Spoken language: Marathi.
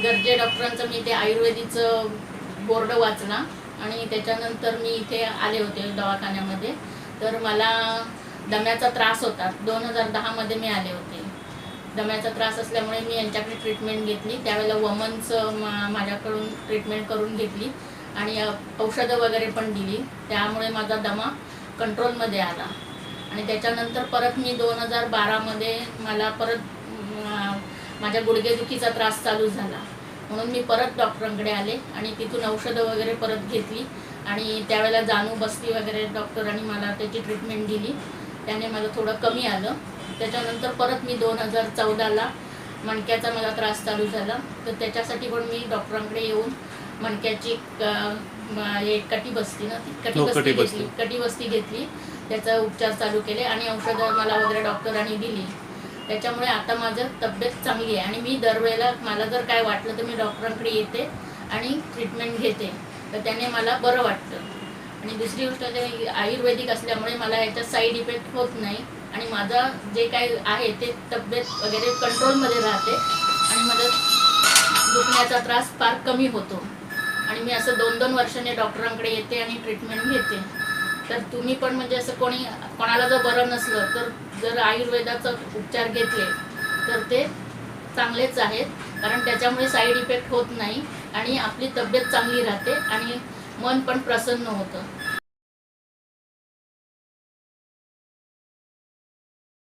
गर्जे डॉक्टरांचं मी ते आयुर्वेदिकचं बोर्ड वाचला आणि त्याच्यानंतर मी इथे आले होते दवाखान्यामध्ये. तर मला दम्याचा त्रास होता. 2010मध्ये मी आले होते. दम्याचा त्रास असल्यामुळे मी यांच्याकडे ट्रीटमेंट घेतली. त्यावेळेला वमनचं माझ्याकडून ट्रीटमेंट करून घेतली आणि औषधं वगैरे पण दिली. त्यामुळे माझा दमा कंट्रोलमध्ये आला. आणि त्याच्यानंतर परत मी 2012मध्ये मला परत माझ्या गुडघेदुखीचा त्रास चालू झाला. म्हणून मी परत डॉक्टरांकडे आले आणि तिथून औषधं वगैरे परत घेतली. आणि त्यावेळेला जानू बस्ती वगैरे डॉक्टरांनी मला त्याची ट्रीटमेंट दिली. त्याने माझं थोडं कमी आलं. त्याच्यानंतर परत मी 2014ला मणक्याचा मला त्रास चालू झाला. तर त्याच्यासाठी पण मी डॉक्टरांकडे येऊन मणक्याची कटिबस्ती घेतली. त्याचा उपचार चालू केले आणि औषधं मला वगैरे डॉक्टरांनी दिली. त्याच्यामुळे आता माझं तब्येत चांगली आहे आणि मी दरवेळेला मला जर काय वाटलं तर मी डॉक्टरांकडे येते आणि ट्रीटमेंट घेते. तर त्याने मला बरं वाटतं. आणि दुसरी गोष्ट ते आयुर्वेदिक असल्यामुळे मला याचा साईड इफेक्ट होत नाही आणि माझा जे काय आहे ते तब्येत वगैरे कंट्रोलमध्ये राहते आणि माझा दुखण्याचा त्रास फार कमी होतो. आणि मी असं 2-2 वर्षांनी डॉक्टरांकडे येते आणि ट्रीटमेंट घेते. तर तुम्ही पण म्हणजे असं कोणाला जर बरं नसलं तर जर आयुर्वेदाचा उपचार घेतले तर ते चांगलेच आहेत. कारण त्याच्यामुळे साईड इफेक्ट होत नाही आणि आपली तब्येत चांगली राहते आणि मन पण प्रसन्न होतं.